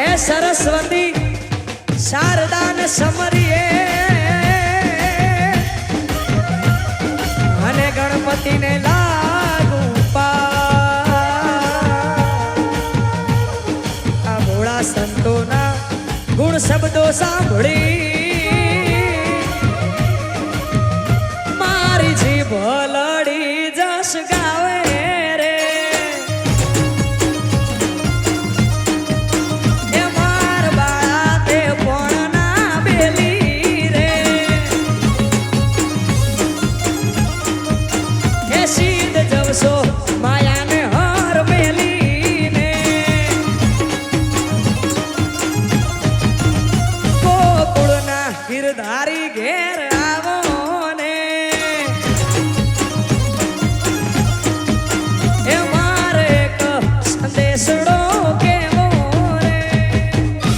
એ સરસ્વતી શારદાન સમરીએ અને ગણપતિને લાગુ આ ભોળા સંતોના ગુણ શબ્દો સાંભળી મારી જીભ